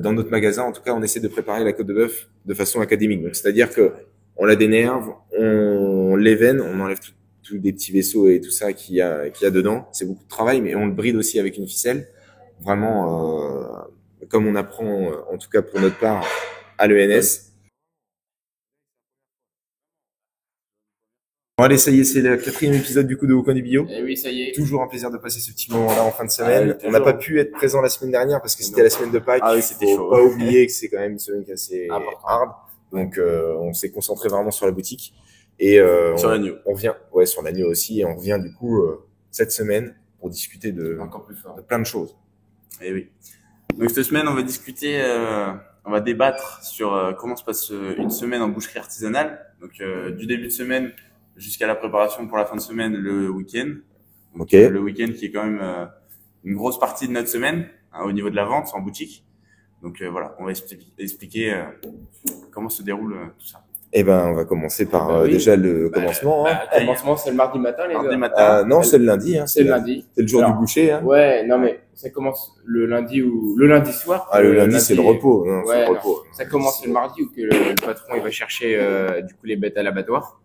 Dans notre magasin, en tout cas, on essaie de préparer la côte de bœuf de façon académique. Donc, c'est-à-dire que on la dénerve, on l'évène, on enlève tous des petits vaisseaux et tout ça qu'il y a dedans. C'est beaucoup de travail, mais on le bride aussi avec une ficelle. Vraiment, comme on apprend, en tout cas pour notre part, à l'ENS. Bon, allez, ça y est, c'est le 4e épisode du coup de Au coin du bio. Eh oui, ça y est. Toujours un plaisir de passer ce petit moment-là en fin de semaine. On n'a pas pu être présent la semaine dernière parce que c'était la semaine de Pâques. Ah oui, c'était chaud. Faut pas oublier que c'est quand même une semaine qui est assez hard. Donc, on s'est concentré vraiment sur la boutique. Et, sur l'agneau. On vient, sur l'agneau aussi. Et on revient du coup, cette semaine pour discuter encore plus fort. De plein de choses. Eh oui. Donc, cette semaine, on va discuter, on va débattre sur comment se passe une semaine en boucherie artisanale. Donc, du début de semaine jusqu'à la préparation pour la fin de semaine, le week-end. Donc, le week-end qui est quand même une grosse partie de notre semaine au niveau de la vente en boutique. Donc voilà, on va expliquer comment se déroule tout ça. Eh ben, on va commencer par déjà le commencement. Le commencement, c'est le mardi matin, les Mardi gars. matin. Non, c'est le lundi. C'est le lundi. C'est le jour du boucher. Ouais, non mais ça commence le lundi ou le lundi soir. Ah, le lundi, c'est le repos. Non, ouais, c'est le repos. Ça commence le mardi où que le patron il va chercher du coup les bêtes à l'abattoir.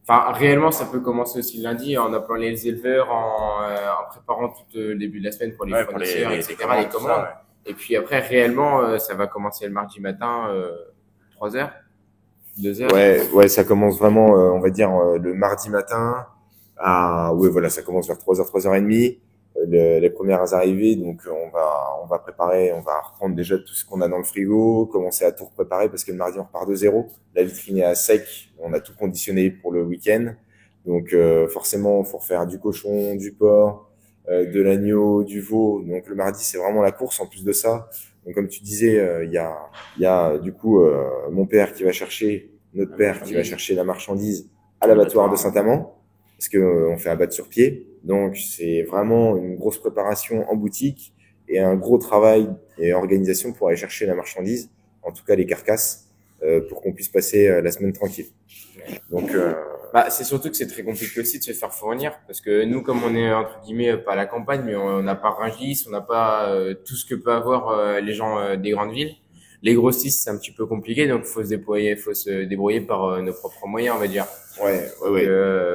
Enfin, réellement, ça peut commencer aussi le lundi en appelant les éleveurs, en préparant tout le début de la semaine pour les fournisseurs, etc. Les commandes. Et puis après, réellement, ça va commencer le mardi matin, 3h, 2h. Ouais, ça commence vraiment, on va dire, le mardi matin ça commence vers 3h, 3h30. Les premières arrivées, donc on va préparer, on va reprendre déjà tout ce qu'on a dans le frigo, commencer à tout préparer parce que le mardi on repart de zéro. La vitrine est à sec, on a tout conditionné pour le week-end. Donc forcément, faut refaire du cochon, du porc, de l'agneau, du veau. Donc le mardi, c'est vraiment la course en plus de ça. Donc comme tu disais, il y a du coup mon père qui va chercher, notre père qui va chercher la marchandise à l'abattoir de Saint-Amand parce que on fait abattre sur pied. Donc c'est vraiment une grosse préparation en boutique et un gros travail et organisation pour aller chercher la marchandise, en tout cas les carcasses, pour qu'on puisse passer la semaine tranquille. Donc c'est surtout que c'est très compliqué aussi de se faire fournir parce que nous, comme on est entre guillemets pas à la campagne, mais on n'a pas Rungis, on n'a pas tout ce que peut avoir les gens des grandes villes. Les grossistes, c'est un petit peu compliqué, donc faut se débrouiller par nos propres moyens, on va dire. Ouais.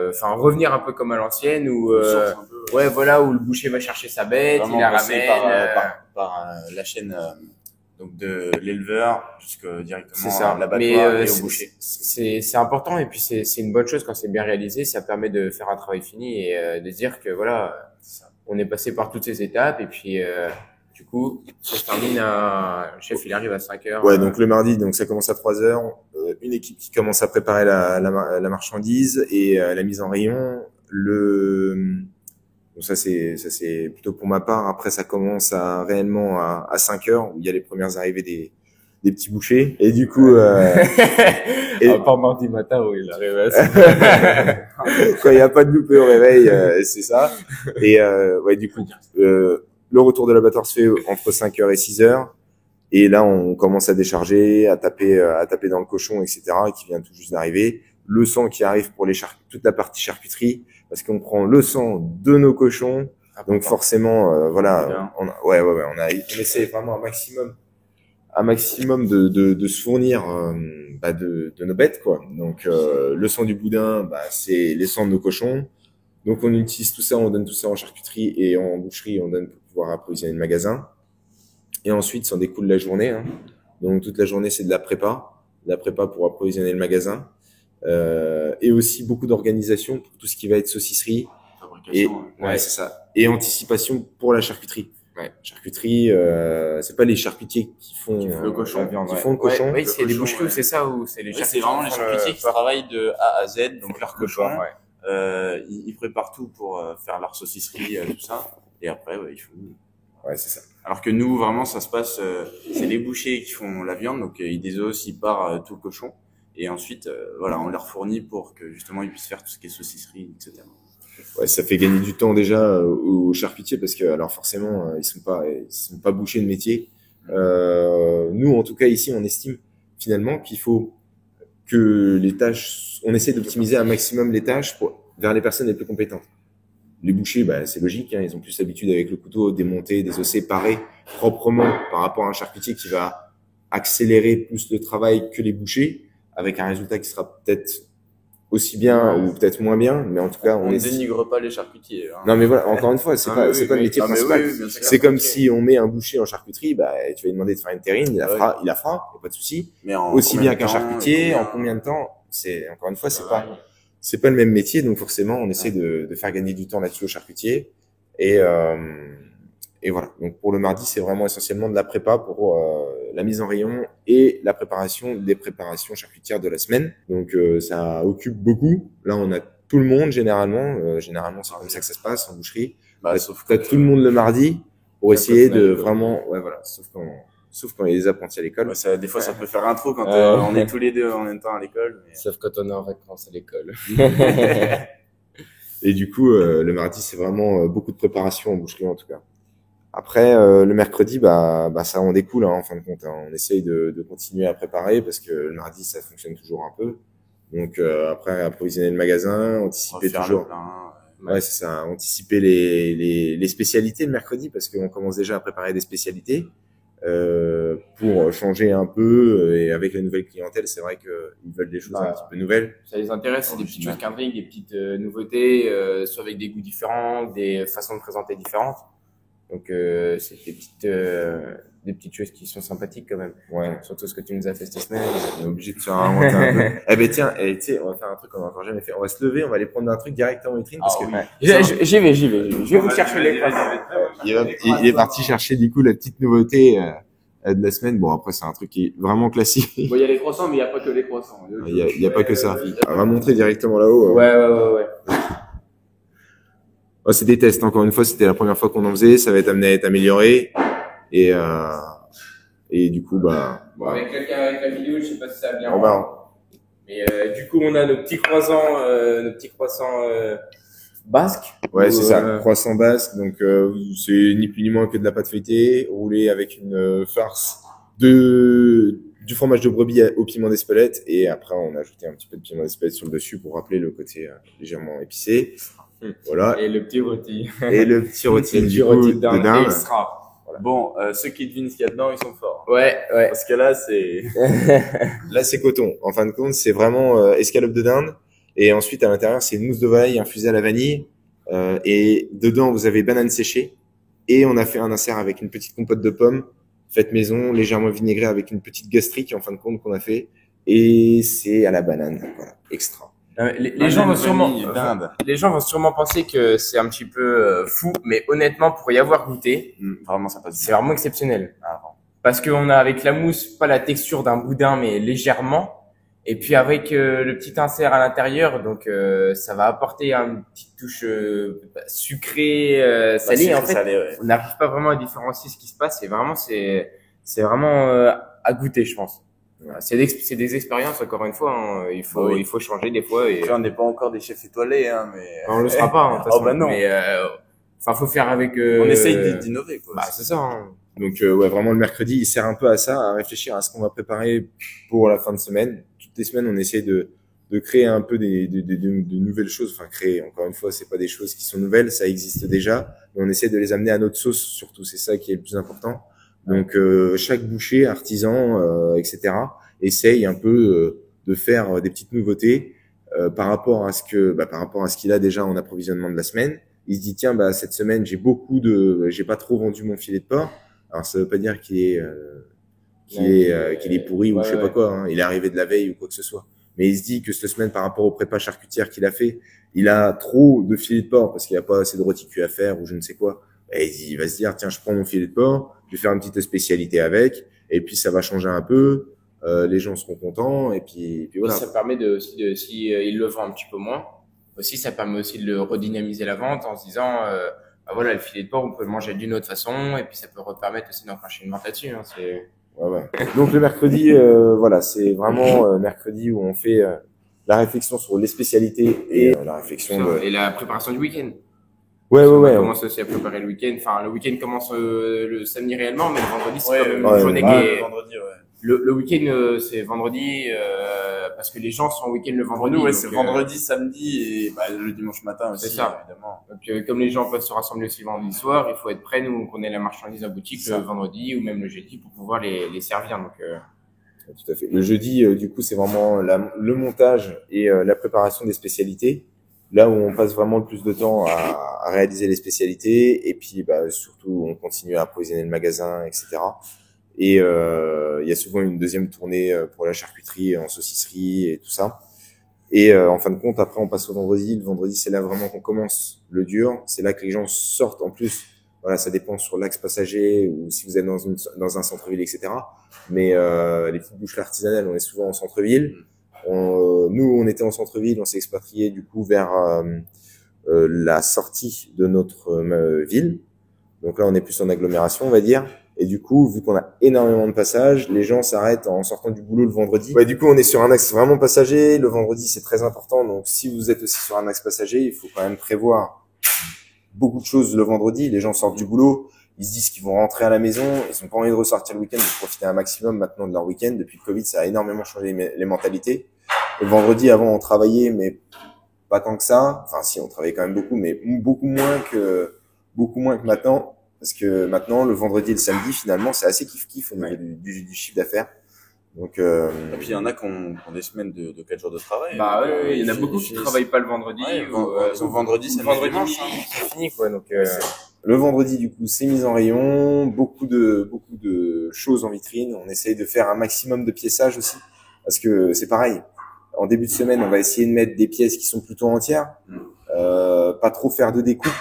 Enfin, revenir un peu comme à l'ancienne où où le boucher va chercher sa bête, vraiment il la ramène par la chaîne donc de l'éleveur jusqu'à directement à l'abattoir et au boucher. C'est important et puis c'est une bonne chose quand c'est bien réalisé, ça permet de faire un travail fini et de dire que voilà, on est passé par toutes ces étapes et puis du coup, ça se termine le chef il arrive à 5h. Ouais, donc le mardi, donc ça commence à 3h, une équipe qui commence à préparer la marchandise et la mise en rayon. Donc ça c'est plutôt pour ma part. Après ça commence réellement à 5h où il y a les premières arrivées des petits bouchers et du coup pas mardi matin où il arrive à 5h. quand il y a pas de loupé au réveil, c'est ça. Et du coup le retour de l'abattoir se fait entre 5h et 6h. Et là, on commence à décharger, à taper dans le cochon, etc., qui vient tout juste d'arriver. Le sang qui arrive pour toute la partie charcuterie, parce qu'on prend le sang de nos cochons. Donc forcément, on essaie vraiment un maximum de se fournir de nos bêtes, quoi. Donc le sang du boudin, c'est les sangs de nos cochons. Donc on utilise tout ça, on donne tout ça en charcuterie et en boucherie, on donne pour pouvoir approvisionner le magasin. Et ensuite, s'en découle la journée. Donc toute la journée, c'est de la prépa pour approvisionner le magasin. Et aussi beaucoup d'organisation pour tout ce qui va être saucisserie. C'est ça. Et anticipation pour la charcuterie. Ouais. Charcuterie, c'est pas les charcutiers qui font le cochon, qui font le cochon. Oui, c'est les boucheries, c'est ça ou c'est les charcutiers. C'est vraiment les charcutiers qui travaillent de A à Z, donc leur cochon. Ils préparent tout pour faire leur saucisserie, tout ça. Et après, ils font. Ouais, c'est ça. Alors que nous, vraiment, ça se passe, c'est les bouchers qui font la viande, donc ils désossent, ils partent tout le cochon, et ensuite, on leur fournit pour que justement ils puissent faire tout ce qui est saucisserie, etc. Ouais, ça fait gagner du temps déjà aux charcutiers parce que alors forcément ils sont pas bouchers de métier. Nous, en tout cas ici, on estime finalement qu'il faut que les tâches, on essaie d'optimiser un maximum les tâches vers les personnes les plus compétentes. les bouchers, bah, c'est logique, hein, ils ont plus l'habitude avec le couteau démonter, désosser, parer proprement par rapport à un charcutier qui va accélérer plus le travail que les bouchers, avec un résultat qui sera peut-être aussi bien ou peut-être moins bien, mais en tout cas, On ne dénigre pas les charcutiers. Hein. Non mais voilà, encore une fois, c'est Ah, pas, mais c'est oui, pas le oui. métier Ah, mais principal. oui, oui, bien sûr. C'est comme si on met un boucher en charcuterie, bah, tu vas lui demander de faire une terrine, il la Ouais. fera, y a pas de souci. Mais en Aussi combien bien de qu'un temps, charcutier, et en combien de temps, c'est, encore une fois, Ouais. c'est pas le même métier, donc forcément, on essaie de faire gagner du temps là-dessus au charcutier. Et voilà. Donc, pour le mardi, c'est vraiment essentiellement de la prépa pour la mise en rayon et la préparation des préparations charcutières de la semaine. Donc, ça occupe beaucoup. Là, on a tout le monde, généralement. Généralement, c'est comme ça que ça se passe en boucherie. Bah, T'as tout le monde le mardi pour Sauf essayer quand on a de l'école. vraiment, ouais, voilà. Sauf quand il y a des apprentis à l'école. ouais, ça, des fois, ça peut faire un trou quand Ouais. on est tous les deux en même temps à l'école. Mais... Sauf quand on est en vacances à l'école. Et du coup, le mardi, c'est vraiment beaucoup de préparation en boucherie, en tout cas. Après, le mercredi, bah, ça en découle, hein, en fin de compte. Hein. On essaye de continuer à préparer parce que le mardi, ça fonctionne toujours un peu. Donc, après, approvisionner le magasin, anticiper refaire toujours. le plein. Ouais, c'est ça. Anticiper les spécialités le mercredi parce qu'on commence déjà à préparer des spécialités pour changer un peu. Et avec la nouvelle clientèle, c'est vrai qu'ils veulent des choses un petit peu nouvelles. Ça les intéresse, c'est des petites choses qu'un des petites nouveautés, soit avec des goûts différents, des façons de présenter différentes. Donc c'est des petites choses qui sont sympathiques quand même. Ouais. Surtout ce que tu nous as fait cette semaine. On est obligé de faire inventer un peu. Eh ben tiens, tu sais, on va faire un truc qu'on n'a encore jamais fait. On va se lever, on va aller prendre un truc directement en vitrine parce que J'y vais. Je vais vous chercher les croissants. il est parti chercher du coup la petite nouveauté de la semaine. Bon après c'est un truc qui est vraiment classique. Bon, il y a les croissants, mais il n'y a pas que les croissants. Il y a pas que ça. On va montrer directement là-haut. Ouais. Oh, c'est des tests. Encore une fois, c'était la première fois qu'on en faisait. Ça va être amené à être amélioré et du coup bah. Bon, avec la vidéo, je sais pas si ça a bien. On va. Mais du coup, on a nos petits croissants basques. Ouais, c'est ça. Croissant basque. Donc c'est ni plus ni moins que de la pâte feuilletée roulée avec une farce du fromage de brebis au piment d'Espelette et après on a ajouté un petit peu de piment d'Espelette sur le dessus pour rappeler le côté légèrement épicé. Voilà. Et le petit rôti. Et le petit rôti Le du petit coup, rôti de de dinde dinde. extra. Bon, ceux qui devinent ce qu'il y a dedans, ils sont forts. Ouais. Parce que là, c'est... Là, c'est coton. En fin de compte, c'est vraiment escalope de dinde. Et ensuite, à l'intérieur, c'est une mousse de volaille infusée à la vanille. Et dedans, vous avez banane séchée. Et on a fait un insert avec une petite compote de pommes faite maison, légèrement vinaigrée avec une petite gastrique, en fin de compte, qu'on a fait. Et c'est à la banane. Voilà. Extra. Les gens vont sûrement penser que c'est un petit peu fou, mais honnêtement, pour y avoir goûté, Vraiment, ça passe c'est vraiment exceptionnel. Ah, bon. Parce qu'on a avec la mousse, pas la texture d'un boudin, mais légèrement. Et puis avec le petit insert à l'intérieur, donc ça va apporter une petite touche sucrée, salée. En fait, salé, ouais. on n'arrive pas vraiment à différencier ce qui se passe. C'est vraiment à goûter, je pense. Voilà. C'est des expériences, encore une fois. Hein. Il faut changer des fois. Et... Puis, on n'est pas encore des chefs étoilés, hein, mais... on le sera pas, hein, de toute Oh, façon. bah non. Mais faut faire avec. On essaye d'innover, quoi. Bah c'est ça. Hein. Donc ouais, vraiment le mercredi, il sert un peu à ça, à réfléchir à ce qu'on va préparer pour la fin de semaine. Toutes les semaines, on essaie de créer un peu de nouvelles choses. Enfin, créer, encore une fois, c'est pas des choses qui sont nouvelles, ça existe déjà, mais on essaie de les amener à notre sauce, surtout. C'est ça qui est le plus important. Donc chaque boucher, artisan, etc. essaye un peu de faire des petites nouveautés par rapport à ce qu'il a déjà en approvisionnement de la semaine. Il se dit tiens, bah cette semaine j'ai pas trop vendu mon filet de porc. Alors ça veut pas dire qu'il est pourri ou je sais pas quoi. Hein. Il est arrivé de la veille ou quoi que ce soit. Mais il se dit que cette semaine, par rapport aux prépas charcutières qu'il a fait, il a trop de filets de porc parce qu'il a pas assez de rôti cuit à faire ou je ne sais quoi. Et il va se dire tiens, je prends mon filet de porc, je vais faire une petite spécialité avec, et puis ça va changer un peu. Les gens seront contents et puis voilà. Et ça permet si il le vend un petit peu moins, aussi ça permet aussi de le redynamiser la vente en se disant bah voilà, le filet de porc on peut le manger d'une autre façon et puis ça peut permettre aussi d'enclencher une vente là-dessus. Hein, ouais. Donc le mercredi, voilà, c'est vraiment mercredi où on fait la réflexion sur les spécialités et la réflexion et la préparation du week-end. Ouais. On commence aussi à préparer le week-end. Enfin, le week-end commence le samedi réellement, mais le vendredi c'est quand même une journée qui est. Le week-end, c'est vendredi, parce que les gens sont au week-end le vendredi. Nous, ouais, donc, c'est vendredi, samedi et le dimanche matin aussi, c'est ça. évidemment. Donc, comme les gens peuvent se rassembler aussi le vendredi soir, il faut être prêt, nous, qu'on ait la marchandise en boutique le vendredi ou même le jeudi pour pouvoir les servir. Donc, Tout à fait. Le jeudi, du coup, c'est vraiment le montage et la préparation des spécialités. Là où on passe vraiment le plus de temps à réaliser les spécialités et puis surtout on continue à approvisionner le magasin, etc. Et il y a souvent une deuxième tournée pour la charcuterie en saucisserie et tout ça. Et en fin de compte, après on passe au vendredi. Le vendredi, c'est là vraiment qu'on commence le dur. C'est là que les gens sortent. En plus, voilà, ça dépend sur l'axe passager ou si vous êtes dans un centre-ville, etc. Mais les petites boucheries artisanales, on est souvent en centre-ville. Nous, on était en centre-ville, on s'est expatrié du coup vers la sortie de notre ville. Donc là, on est plus en agglomération, on va dire. Et du coup, vu qu'on a énormément de passages, les gens s'arrêtent en sortant du boulot le vendredi. Ouais, du coup, on est sur un axe vraiment passager. Le vendredi, c'est très important. Donc, si vous êtes aussi sur un axe passager, il faut quand même prévoir beaucoup de choses le vendredi. Les gens sortent du boulot, ils se disent qu'ils vont rentrer à la maison, ils n'ont pas envie de ressortir le week-end, de profiter un maximum maintenant de leur week-end. Depuis le Covid, ça a énormément changé les mentalités. Le vendredi, avant, on travaillait, mais pas tant que ça. Enfin, si, on travaillait quand même beaucoup, mais beaucoup moins que maintenant. Parce que maintenant, le vendredi et le samedi, finalement, c'est assez kiff-kiff au niveau du chiffre d'affaires. Donc, et puis il y en a qui ont des semaines de 4 jours de travail. Il y en a beaucoup qui travaillent pas le vendredi. Vendredi, c'est vendredi, dimanche. c'est fini, quoi. Donc, le vendredi, du coup, c'est mise en rayon, beaucoup de choses en vitrine. On essaye de faire un maximum de piéçage aussi. Parce que c'est pareil. En début de semaine, on va essayer de mettre des pièces qui sont plutôt entières. Pas trop faire de découpe.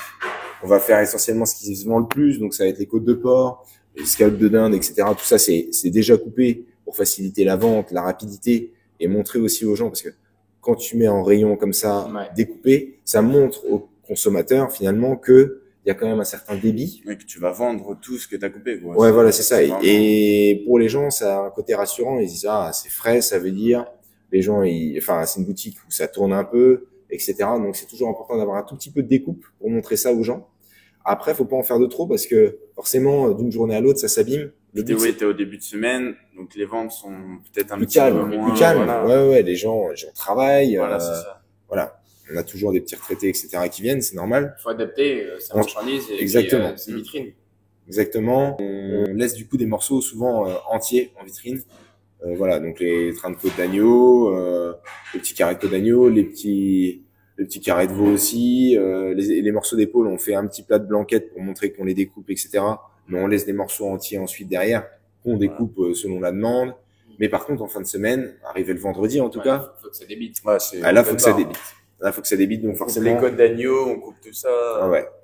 On va faire essentiellement ce qui se vend le plus. Donc, ça va être les côtes de porc, les scalpes de dinde, etc. Tout ça, c'est déjà coupé pour faciliter la vente, la rapidité et montrer aussi aux gens. Parce que quand tu mets en rayon comme ça, découpé, ça montre aux consommateurs finalement que il y a quand même un certain débit. Mais que tu vas vendre tout ce que tu as coupé, quoi. Ouais, voilà, c'est ça. Et pour les gens, ça a un côté rassurant. Ils disent, c'est frais, ça veut dire, les gens, c'est une boutique où ça tourne un peu, etc. Donc, c'est toujours important d'avoir un tout petit peu de découpe pour montrer ça aux gens. Après, faut pas en faire de trop parce que, forcément, d'une journée à l'autre, ça s'abîme. T'es au début de semaine, donc les ventes sont peut-être un plus petit calme, peu moins. plus calme. Voilà. Ouais, les gens travaillent. Voilà, c'est ça. Voilà. On a toujours des petits retraités, etc. qui viennent, c'est normal. Il faut adapter sa marchandise et exactement. ses vitrines. Exactement. On laisse du coup des morceaux souvent entiers en vitrine. Voilà, donc les trains de côte d'agneau, les petits carrés de côte d'agneau, les petits carrés de veau aussi, les morceaux d'épaule, on fait un petit plat de blanquette pour montrer qu'on les découpe, etc. Mais on laisse des morceaux entiers ensuite derrière, qu'on découpe selon la demande. Mais par contre, en fin de semaine, arrivé le vendredi en tout cas, faut que ça débite. Là, faut que ça débite. Là, faut que ça débite, donc forcément. Les côtes d'agneau, on coupe tout ça.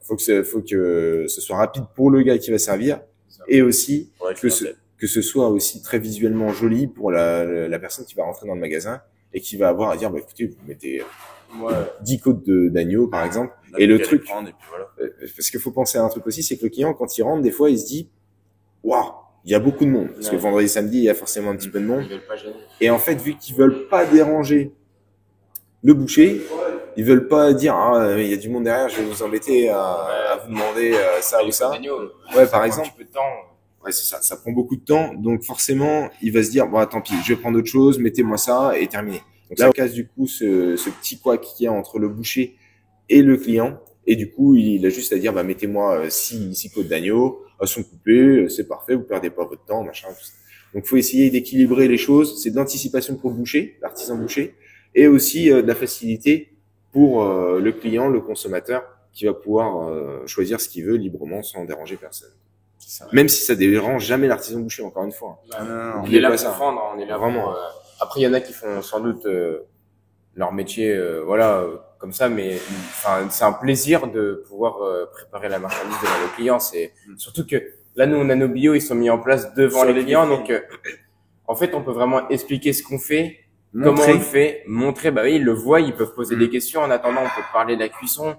Faut que ce soit rapide pour le gars qui va servir, et aussi que ce soit aussi très visuellement joli pour la personne qui va rentrer dans le magasin et qui va avoir à dire, écoutez, vous mettez 10 côtes d'agneau, par exemple. Et le truc, parce qu'il faut penser à un truc aussi, c'est que le client, quand il rentre, des fois, il se dit, waouh, il y a beaucoup de monde. Parce que vendredi, samedi, il y a forcément un petit peu de monde. Ils veulent pas gêner. Et en fait, vu qu'ils veulent pas déranger le boucher, ils veulent pas dire, il y a du monde derrière, je vais vous embêter à vous demander ça ou ça. Ouais, par exemple. Un petit peu de temps. Ouais, c'est ça. Ça prend beaucoup de temps. Donc, forcément, il va se dire, tant pis, je vais prendre autre chose, mettez-moi ça et terminé. Donc là, on casse du coup ce petit couac qu'il y a entre le boucher et le client. Et du coup, il a juste à dire, mettez-moi 6 côtes d'agneau, elles sont coupées, c'est parfait, vous perdez pas votre temps, machin, tout ça. Donc, faut essayer d'équilibrer les choses. C'est de l'anticipation pour le boucher, l'artisan boucher, et aussi de la facilité pour le client, le consommateur, qui va pouvoir choisir ce qu'il veut librement sans déranger personne. Ça. Même si ça dérange jamais l'artisan boucher, encore une fois. On est là pour vendre, on est là vraiment. Après, il y en a qui font sans doute leur métier, comme ça, mais c'est un plaisir de pouvoir préparer la marchandise devant les clients. C'est surtout que là, nous, on a nos bio, ils sont mis en place devant les clients, donc en fait, on peut vraiment expliquer ce qu'on fait, comment on le fait, montrer. Ils le voient, ils peuvent poser des questions. En attendant, on peut parler de la cuisson,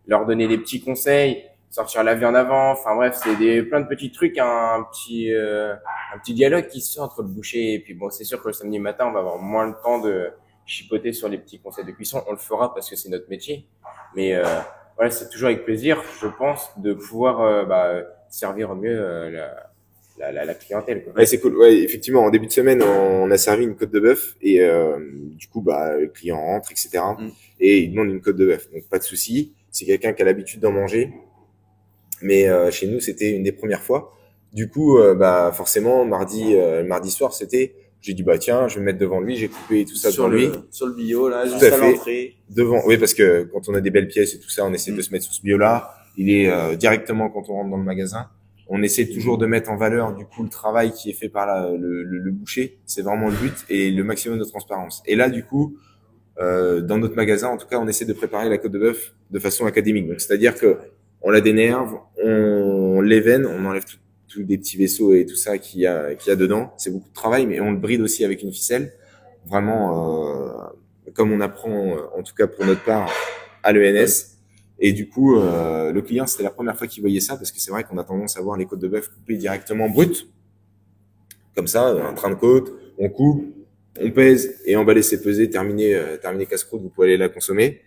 leur donner des petits conseils. Sortir la viande avant, enfin bref, c'est plein de petits trucs, un petit dialogue qui se fait entre le boucher et puis c'est sûr que le samedi matin, on va avoir moins le temps de chipoter sur les petits conseils de cuisson, on le fera parce que c'est notre métier, mais c'est toujours avec plaisir, je pense, de pouvoir servir au mieux la clientèle, quoi. Ouais, c'est cool. Ouais, effectivement, en début de semaine, on a servi une côte de bœuf et du coup, bah, le client rentre, etc. Et il demande une côte de bœuf. Donc, pas de souci. C'est quelqu'un qui a l'habitude d'en manger. Mais chez nous, c'était une des premières fois. Du coup, bah, forcément, mardi soir, j'ai dit, bah, tiens, je vais me mettre devant lui, j'ai coupé tout ça devant lui. Sur le bio, là, Tout juste à à fait. l'entrée. Devant, oui, parce que quand on a des belles pièces et tout ça, on essaie de se mettre sur ce bio-là. Il est directement quand on rentre dans le magasin. On essaie toujours de mettre en valeur du coup le travail qui est fait par le boucher. C'est vraiment le but et le maximum de transparence. Et là, du coup, dans notre magasin, en tout cas, on essaie de préparer la côte de bœuf de façon académique. Donc, c'est-à-dire que on la dénerve, on l'évène, on enlève tous des petits vaisseaux et tout ça qu'il y a dedans. C'est beaucoup de travail, mais on le bride aussi avec une ficelle. Vraiment, comme on apprend, en tout cas pour notre part, à l'ENS. Et du coup, le client, c'était la première fois qu'il voyait ça, parce que c'est vrai qu'on a tendance à voir les côtes de bœuf coupées directement brutes, comme ça, un train de côte, on coupe, on pèse, et emballer, c'est peser, terminé casse-croûte, vous pouvez aller la consommer.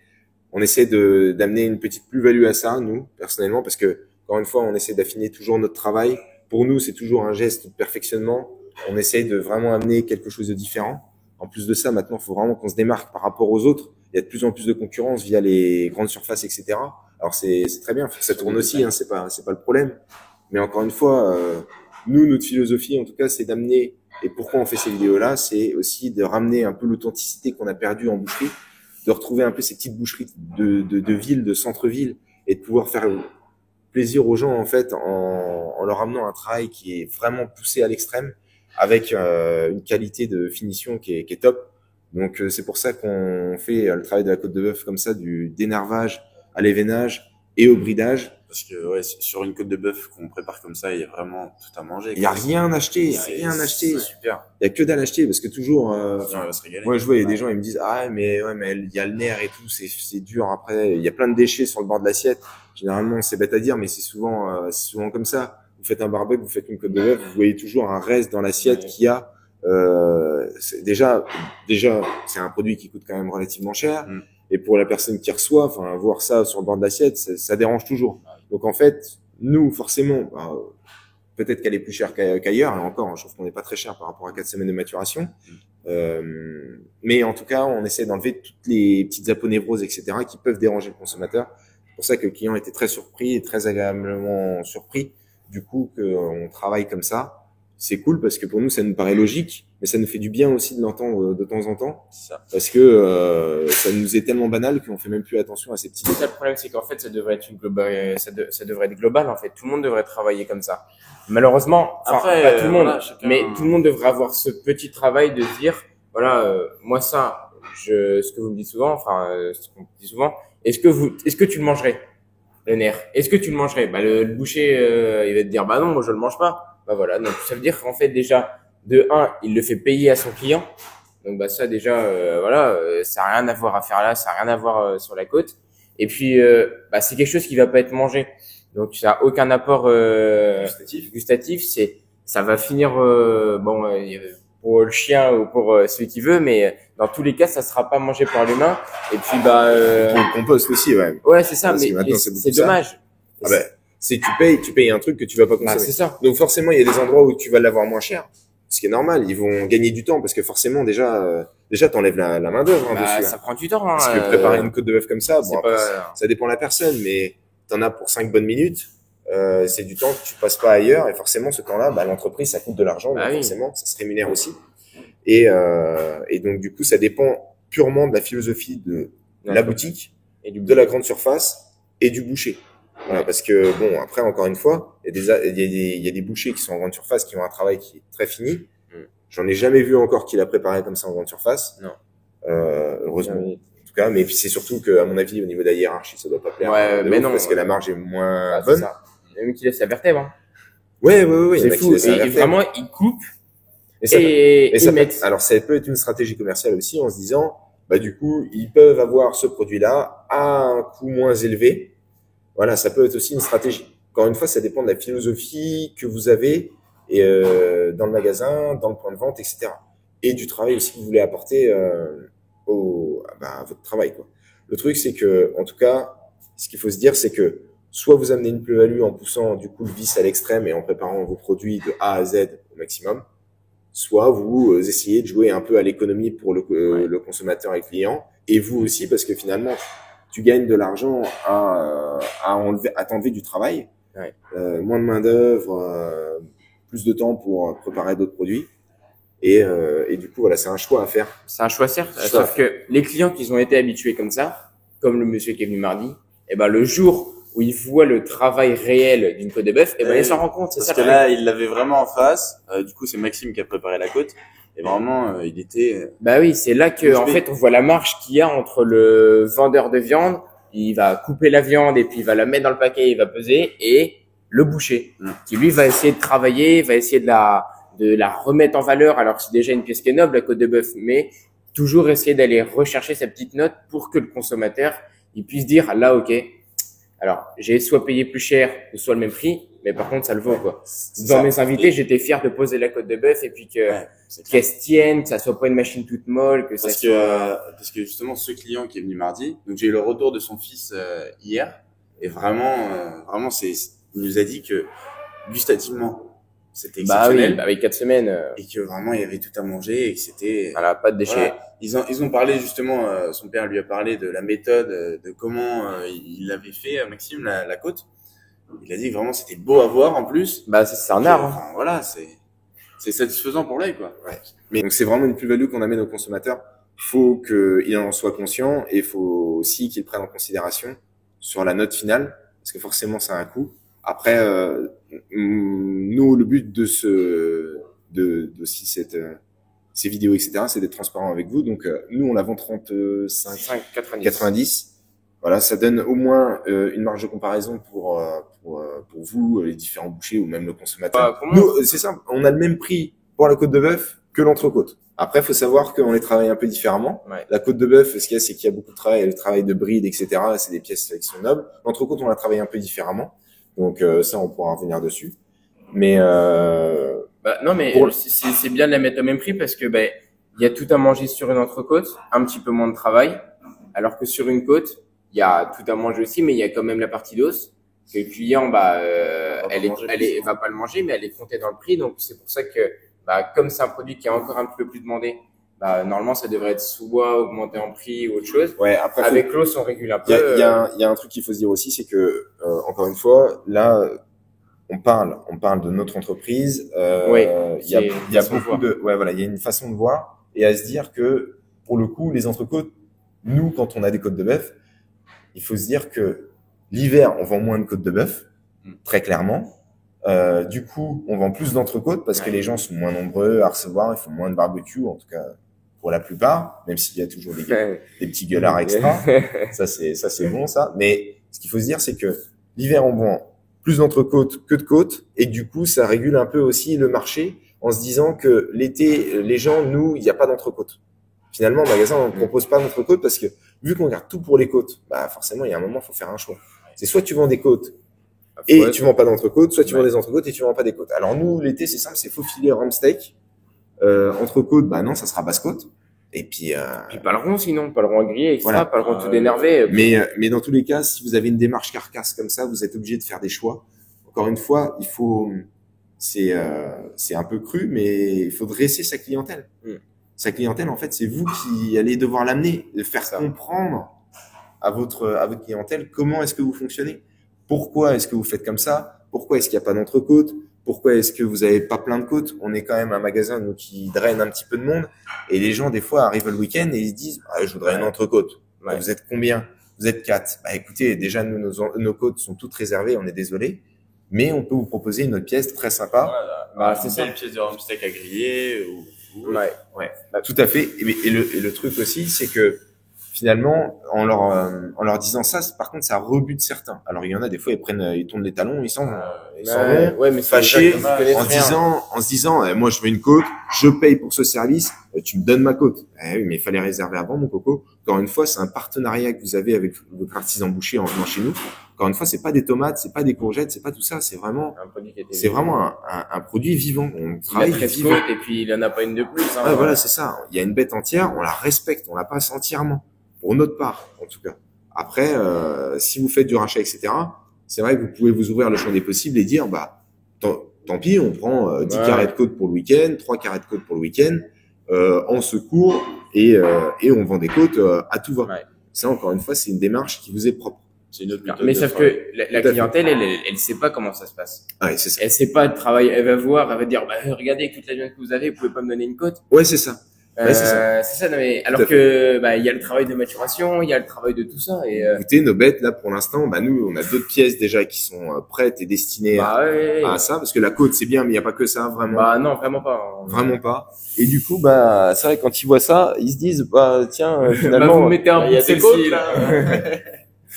On essaie d'amener une petite plus-value à ça, nous, personnellement, parce que, encore une fois, on essaie d'affiner toujours notre travail. Pour nous, c'est toujours un geste de perfectionnement. On essaie de vraiment amener quelque chose de différent. En plus de ça, maintenant, il faut vraiment qu'on se démarque par rapport aux autres. Il y a de plus en plus de concurrence via les grandes surfaces, etc. Alors c'est très bien, faut que ça tourne aussi, hein, c'est pas le problème. Mais encore une fois, nous, notre philosophie, en tout cas, c'est d'amener. Et pourquoi on fait ces vidéos-là, c'est aussi de ramener un peu l'authenticité qu'on a perdue en boucherie, de retrouver un peu ces petites boucheries de ville, de centre-ville, et de pouvoir faire plaisir aux gens en fait en leur amenant un travail qui est vraiment poussé à l'extrême, avec une qualité de finition qui est top. Donc c'est pour ça qu'on fait le travail de la côte de bœuf comme ça, du dénervage à l'événage et au bridage. Parce que ouais, sur une côte de bœuf qu'on prépare comme ça, il y a vraiment tout à manger. Il y a rien à acheter, C'est super. Il y a que dalle à acheter parce que toujours. On va se régaler. Moi je vois il y a des gens ils me disent ah mais il y a le nerf et tout, c'est dur après. Il y a plein de déchets sur le bord de l'assiette. Généralement c'est bête à dire mais c'est souvent comme ça. Vous faites un barbecue, vous faites une côte de bœuf, vous voyez toujours un reste dans l'assiette qui a. Déjà c'est un produit qui coûte quand même relativement cher. Et pour la personne qui reçoit, enfin voir ça sur le bord de l'assiette, ça dérange toujours. Donc en fait, nous forcément, peut-être qu'elle est plus chère qu'ailleurs, et encore, je trouve qu'on n'est pas très cher par rapport à 4 semaines de maturation. Mais en tout cas, on essaie d'enlever toutes les petites aponévroses, etc., qui peuvent déranger le consommateur. C'est pour ça que le client était très surpris et très agréablement surpris du coup qu'on travaille comme ça. C'est cool parce que pour nous, ça nous paraît logique, mais ça nous fait du bien aussi de l'entendre de temps en temps. Parce que ça nous est tellement banal qu'on fait même plus attention à ces petits détails. Le problème, c'est qu'en fait, ça devrait être ça devrait être global, en fait. Tout le monde devrait travailler comme ça. Malheureusement, après, pas tout le monde, voilà, chacun... mais tout le monde devrait avoir ce petit travail de se dire, voilà, moi ça, ce que vous me dites souvent, ce qu'on me dit souvent, est-ce que tu le mangerais, le nerf? Est-ce que tu le mangerais? Bah, le boucher, il va te dire, bah non, moi je le mange pas. Bah voilà, donc ça veut dire qu'en fait déjà, de un, il le fait payer à son client. Donc bah ça déjà, voilà, ça a rien à voir à faire là, ça a rien à voir sur la côte. Et puis, bah c'est quelque chose qui va pas être mangé. Donc ça a aucun apport gustatif. Ça va finir pour le chien ou pour celui qui veut, mais dans tous les cas, ça sera pas mangé par l'humain. Et puis bah Pour le compost aussi, ouais. ouais, c'est ça, Parce que mais maintenant, c'est dommage. Ah ben, c'est tu payes un truc que tu vas pas consommer. Bah, c'est ça. Donc forcément, il y a des endroits où tu vas l'avoir moins cher, ce qui est normal. Ils vont gagner du temps parce que forcément déjà t'enlèves la main d'œuvre Bah, dessus. ça prend du temps. Hein, Parce que préparer une côte de bœuf comme ça, bon, après, pas... ça dépend de la personne, mais t'en as pour 5 bonnes minutes. C'est du temps que tu passes pas ailleurs et forcément ce temps-là, bah, l'entreprise ça coûte de l'argent, Bah donc oui. forcément ça se rémunère aussi. Et donc du coup ça dépend purement de la philosophie de la boutique, et de la grande surface et du boucher. Voilà, parce que bon après encore une fois, il y a des bouchers qui sont en grande surface qui ont un travail qui est très fini. J'en ai jamais vu encore qui l'a préparé comme ça en grande surface. Non. Heureusement. En tout cas, mais c'est surtout que à mon avis au niveau de la hiérarchie ça doit pas plaire. Ouais, mais non, parce que la marge est moins c'est bonne. ça. Il y en a qui laissent la vertèbre. Hein. Ouais, il y en C'est a qui fou. laissent la Et vertèbre. vraiment, ils coupent Et ça, et ça ils mettent. alors ça peut être une stratégie commerciale aussi en se disant, bah du coup, ils peuvent avoir ce produit-là à un coût moins élevé. Voilà, ça peut être aussi une stratégie. Encore une fois, ça dépend de la philosophie que vous avez et dans le magasin, dans le point de vente, etc. Et du travail aussi que vous voulez apporter à votre travail, quoi. Le truc, c'est que, en tout cas, ce qu'il faut se dire, c'est que soit vous amenez une plus-value en poussant du coup le vice à l'extrême et en préparant vos produits de A à Z au maximum, soit vous essayez de jouer un peu à l'économie pour le consommateur et le client, et vous aussi, parce que finalement, tu gagnes de l'argent à t'enlever du travail, moins de main-d'œuvre, plus de temps pour préparer d'autres produits. Et du coup, voilà, c'est un choix à faire. C'est un choix, certes. Sauf que les clients qui ont été habitués comme ça, comme le monsieur qui est venu mardi, et ben, le jour où il voit le travail réel d'une côte de bœuf, et ben, il s'en rend compte. Parce que là, il l'avait vraiment en face. Du coup, c'est Maxime qui a préparé la côte. Et vraiment, il était... Bah oui, c'est là que, en fait, on voit la marge qu'il y a entre le vendeur de viande, il va couper la viande et puis il va la mettre dans le paquet, il va peser, et le boucher, qui lui va essayer de travailler, va essayer de la remettre en valeur, alors que c'est déjà une pièce qui est noble, la côte de bœuf, mais toujours essayer d'aller rechercher sa petite note pour que le consommateur, il puisse dire, là, ok, alors, j'ai soit payé plus cher ou soit le même prix, mais par contre, ça le vaut, quoi. Dans mes invités, j'étais fier de poser la côte de bœuf et puis qu'elle se tienne, que ça soit pas une machine toute molle, que ça soit... Parce que justement, ce client qui est venu mardi, donc j'ai eu le retour de son fils hier, et vraiment, il nous a dit que gustativement, c'était exceptionnel. Bah oui, avec 4 semaines. Et que vraiment, il y avait tout à manger et que c'était... Voilà, pas de déchets. Voilà. Ils ont parlé justement, son père lui a parlé de la méthode, de comment il avait fait, Maxime, la côte. Il a dit que vraiment c'était beau à voir en plus. Bah c'est un art. Enfin, voilà, c'est satisfaisant pour l'œil, quoi. Ouais. Mais donc c'est vraiment une plus-value qu'on amène aux consommateurs. Il faut qu'il en soit conscient et il faut aussi qu'il prenne en considération sur la note finale, parce que forcément ça a un coût. Après, nous, le but de ces vidéos, etc., c'est d'être transparent avec vous. Donc, nous, on la vend 90. Voilà, ça donne au moins une marge de comparaison pour vous, les différents bouchers ou même le consommateur. Nous, c'est simple, on a le même prix pour la côte de bœuf que l'entrecôte. Après, il faut savoir qu'on les travaille un peu différemment. La côte de bœuf, ce qu'il y a, c'est qu'il y a beaucoup de travail, le travail de bride, etc. C'est des pièces qui sont nobles. L'entrecôte, on la travaille un peu différemment. Donc ça, on pourra revenir dessus. Mais non, mais c'est bien de la mettre au même prix parce que il y a tout à manger sur une entrecôte, un petit peu moins de travail, alors que sur une côte, il y a tout à manger aussi, mais il y a quand même la partie d'os. Que le client, elle va pas le manger, mais elle est comptée dans le prix. Donc c'est pour ça que, comme c'est un produit qui est encore un petit peu plus demandé, normalement ça devrait être soit augmenté en prix ou autre chose. Ouais, après avec l'os on régule un peu. Il y a un truc qu'il faut se dire aussi, c'est que encore une fois, là on parle de notre entreprise. Il y a beaucoup de il y a une façon de voir et à se dire que pour le coup les entrecôtes, nous quand on a des côtes de bœuf, il faut se dire que l'hiver on vend moins de côtes de bœuf, très clairement. Du coup, on vend plus d'entrecôtes parce que les gens sont moins nombreux à recevoir, ils font moins de barbecue, en tout cas pour la plupart, même s'il y a toujours des petits gueulards extra. ça c'est bon ça. Mais ce qu'il faut se dire, c'est que l'hiver on vend plus d'entrecôtes que de côtes et du coup ça régule un peu aussi le marché en se disant que l'été, les gens, nous, il n'y a pas d'entrecôtes. Finalement, au magasin, on ne propose pas d'entrecôtes parce que vu qu'on garde tout pour les côtes, forcément, il y a un moment, il faut faire un choix. C'est soit tu vends des côtes et tu vends pas d'entrecôtes, soit tu vends des entrecôtes et tu vends pas des côtes. Alors nous, l'été, c'est simple, c'est faux filet rhum steak. Entrecôte, non, ça sera basse côte. Et puis pas le rond sinon, pas le rond à griller, etc. Voilà. Pas le rond tout énervé. Mais dans tous les cas, si vous avez une démarche carcasse comme ça, vous êtes obligé de faire des choix. Encore une fois, il faut, c'est un peu cru, mais il faut dresser sa clientèle. Sa clientèle, en fait, c'est vous qui allez devoir l'amener, de faire comprendre à votre clientèle comment est-ce que vous fonctionnez. Pourquoi est-ce que vous faites comme ça? Pourquoi est-ce qu'il n'y a pas d'entrecôte? Pourquoi est-ce que vous avez pas plein de côtes? On est quand même un magasin nous, qui draine un petit peu de monde. Et les gens, des fois, arrivent le week-end et ils se disent je voudrais une entrecôte. Vous êtes combien? Vous êtes 4. Écoutez, déjà, nous, nos côtes sont toutes réservées, on est désolé. Mais on peut vous proposer une autre pièce très sympa. C'est ça. Une pièce de rhum steak à griller. Tout à fait. Et le truc aussi, c'est que finalement, en leur disant ça, par contre, ça rebute certains. Alors, il y en a des fois, ils tournent les talons, ils s'en vont mais fâchés en se disant, moi, je veux une côte, je paye pour ce service, tu me donnes ma côte. Oui, mais il fallait réserver avant, mon coco. Encore une fois, c'est un partenariat que vous avez avec votre artisan boucher en venant chez nous. Encore une fois, c'est pas des tomates, c'est pas des courgettes, c'est pas tout ça, c'est vraiment un produit vivant. On travaille vivant. Et puis il en a pas une de plus. Voilà, c'est ça. Il y a une bête entière, on la respecte, on la passe entièrement. Pour notre part, en tout cas. Après, si vous faites du rachat, etc., c'est vrai que vous pouvez vous ouvrir le champ des possibles et dire, bah, tant pis, on prend 10 carrés de côte pour le week-end, 3 carrés de côte pour le week-end, en secours, et on vend des côtes à tout va. Ouais. Ça, encore une fois, c'est une démarche qui vous est propre. C'est une autre méthode. Mais de sauf travail. que la clientèle, elle sait pas comment ça se passe. Ah, ouais, c'est ça. Elle sait pas de travail. Elle va voir, elle va dire, bah, regardez, avec toute la viande que vous avez, vous pouvez pas me donner une côte. Ouais, c'est ça. Ouais, c'est ça. C'est ça, non, mais Tout à alors que, bah, il y a le travail de maturation, il y a le travail de tout ça, et, Écoutez, nos bêtes, là, pour l'instant, bah, nous, on a d'autres pièces déjà qui sont prêtes et destinées bah, ouais. à ça, parce que la côte, c'est bien, mais il n'y a pas que ça, vraiment. Bah, non, vraiment pas. Vraiment pas. Et du coup, bah, c'est vrai, quand ils voient ça, ils se disent, bah, tiens, Bah, finalement, vous mettez un il bout y a de ces celle-ci, côtes, là.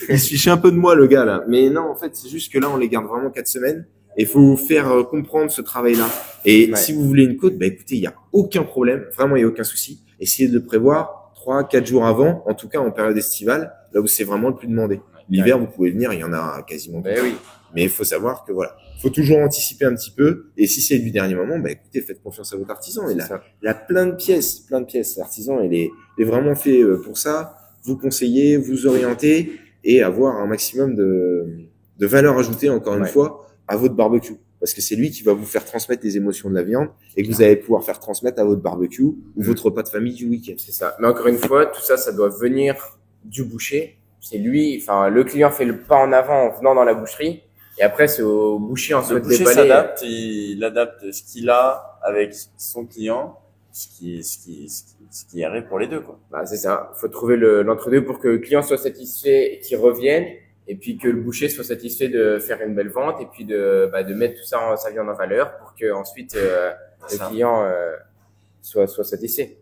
il se fiche un peu de moi, le gars, là. Mais non, en fait, c'est juste que là, on les garde vraiment 4 semaines. Et il faut faire comprendre ce travail-là. Et Ouais. si vous voulez une côte, bah, écoutez, il n'y a aucun problème. Vraiment, il n'y a aucun souci. Essayez de le prévoir 3, 4 jours avant, en tout cas en période estivale, là où c'est vraiment le plus demandé. L'hiver, vous pouvez venir, il y en a quasiment Bah tout. oui. Mais il faut savoir que voilà, faut toujours anticiper un petit peu. Et si c'est du dernier moment, bah écoutez, faites confiance à votre artisan. Et là, C'est ça. il y a plein de pièces. L'artisan, il est vraiment fait pour ça. Vous conseiller, vous orienter et avoir un maximum de valeur ajoutée, encore une Ouais. fois, à votre barbecue. Parce que c'est lui qui va vous faire transmettre les émotions de la viande et que vous allez pouvoir faire transmettre à votre barbecue ou votre repas de famille du week-end. C'est ça. Mais encore une fois, tout ça, ça doit venir du boucher. C'est lui, enfin, le client fait le pas en avant en venant dans la boucherie. Et après, c'est au boucher ensuite Le de boucher déballer. s'adapte, il adapte ce qu'il a avec son client, ce qui arrive pour les deux, quoi. Bah, c'est ça. Faut trouver l'entre-deux pour que le client soit satisfait et qu'il revienne. Et puis que le boucher soit satisfait de faire une belle vente et puis de mettre tout ça, sa viande en valeur pour que ensuite le client soit satisfait.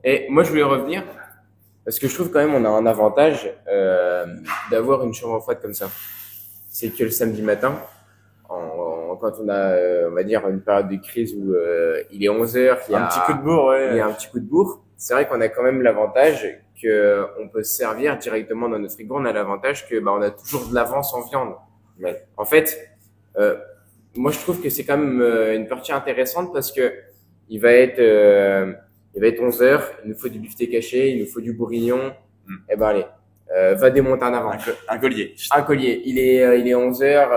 Et moi, je voulais revenir parce que je trouve quand même on a un avantage d'avoir une chambre froide comme ça. C'est que le samedi matin, quand on a, on va dire, une période de crise où il est 11 heures, il y a Un petit coup de bourre, ouais. il y a un petit coup de bourre. C'est vrai qu'on a quand même l'avantage que on peut se servir directement dans notre frigo. On a l'avantage que on a toujours de l'avance en viande. Ouais. En fait, moi je trouve que c'est quand même une partie intéressante parce que il va être 11 heures. Il nous faut du beefsteak haché, il nous faut du bourguignon. Eh ben allez, va démonter en avant. Un collier. Un collier. Il est 11 heures,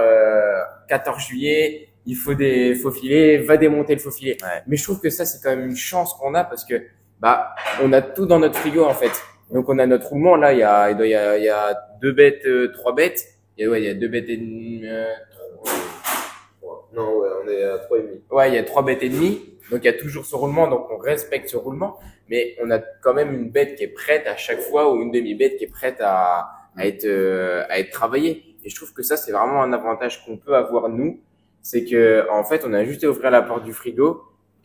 14 juillet. Il faut des faux filets. Va démonter le faux filet. Ouais. Mais je trouve que ça, c'est quand même une chance qu'on a parce que, on a tout dans notre frigo, en fait. Donc, on a notre roulement. Là, il y a 2 bêtes, 3 bêtes. Il y a 2 bêtes et demie, Non, ouais, on est à 3,5. ouais, il y a 3 bêtes et demie. Donc, il y a toujours ce roulement. Donc, on respecte ce roulement. Mais on a quand même une bête qui est prête à chaque fois ou une demi-bête qui est prête à être travaillée. Et je trouve que ça, c'est vraiment un avantage qu'on peut avoir, nous. C'est que, en fait, on a juste à ouvrir la porte du frigo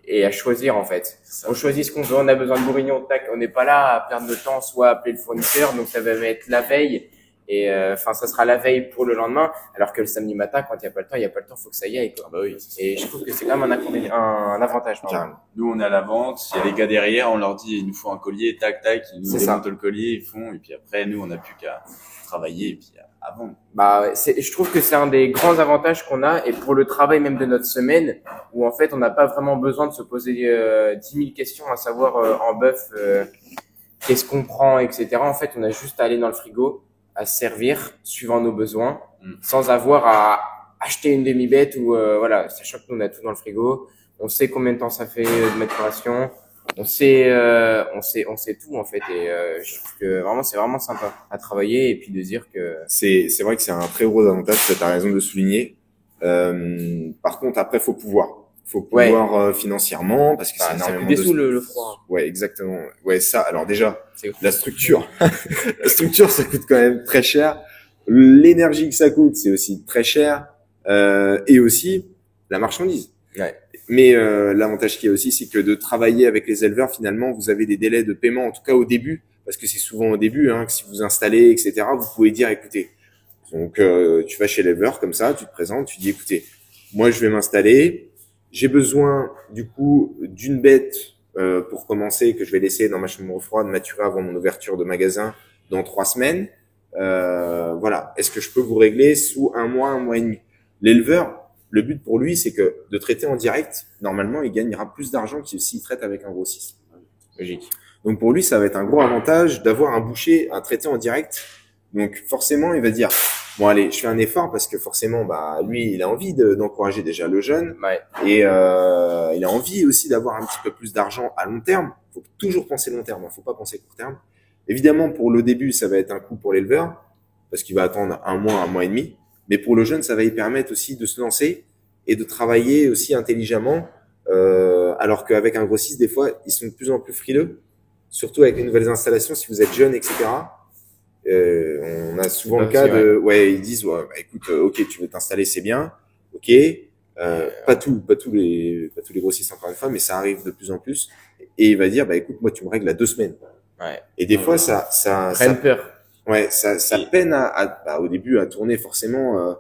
et à choisir, en fait. On choisit ce qu'on veut. On a besoin de bourguignon, tac. On n'est pas là à perdre le temps, soit appeler le fournisseur. Donc, ça va être la veille. Et, ça sera la veille pour le lendemain. Alors que le samedi matin, quand il n'y a pas le temps, faut que ça y aille, quoi. Ah bah oui. Et je trouve que c'est quand même un avantage. pardon. Carrément. Nous, on est à la vente. Il y a les gars derrière, on leur dit, il nous faut un collier, tac, tac, ils nous C'est ça. démontent le collier, ils font, et puis après, nous, on n'a plus qu'à travailler, et puis à vendre. Je trouve que c'est un des grands avantages qu'on a et pour le travail même de notre semaine où en fait on n'a pas vraiment besoin de se poser 10 000 questions à savoir en bœuf qu'est-ce qu'on prend, etc. En fait, on a juste à aller dans le frigo, à se servir suivant nos besoins, sans avoir à acheter une demi-bête ou voilà, sachant que nous on a tout dans le frigo, on sait combien de temps ça fait de maturation, on sait tout en fait et je trouve que vraiment c'est vraiment sympa à travailler et puis de dire que C'est vrai que c'est un très gros avantage, tu as raison de le souligner. Par contre, après, faut pouvoir financièrement parce que c'est ça énormément coûte des de sous le froid. Ouais, exactement. Ouais, ça. Alors déjà, C'est la structure, ça coûte quand même très cher. L'énergie que ça coûte, c'est aussi très cher, et aussi la marchandise. Ouais. Mais l'avantage qu'il y a aussi, c'est que de travailler avec les éleveurs, finalement, vous avez des délais de paiement, en tout cas au début, parce que c'est souvent au début, que si vous installez, etc., vous pouvez dire, écoutez, donc tu vas chez l'éleveur comme ça, tu te présentes, tu dis, écoutez, moi je vais m'installer, j'ai besoin du coup d'une bête pour commencer que je vais laisser dans ma chambre froide maturer avant mon ouverture de magasin dans 3 semaines. Voilà, est-ce que je peux vous régler sous 1 mois et demi? L'éleveur, le but pour lui, c'est que de traiter en direct, normalement, il gagnera plus d'argent que s'il traite avec un grossiste. Logique. Donc pour lui, ça va être un gros avantage d'avoir un boucher à traiter en direct. Donc forcément, il va dire bon allez, je fais un effort parce que forcément, bah lui, il a envie d'encourager déjà le jeune Ouais. et il a envie aussi d'avoir un petit peu plus d'argent à long terme. Faut toujours penser long terme, faut pas penser court terme. Évidemment, pour le début, ça va être un coût pour l'éleveur parce qu'il va attendre un mois et demi. Mais pour le jeune, ça va lui permettre aussi de se lancer et de travailler aussi intelligemment. Alors qu'avec un grossiste, des fois, ils sont de plus en plus frileux, surtout avec les nouvelles installations. Si vous êtes jeune, etc. On a souvent le cas de, ouais, ils disent, ouais, bah, écoute, ok, tu veux t'installer, c'est bien, ok. Pas tous les grossistes encore une fois, mais ça arrive de plus en plus. Et il va dire, bah écoute, moi, tu me règles à 2 semaines. Ouais. Et des fois, ça peur. Ouais, ça peine bah, au début à tourner forcément.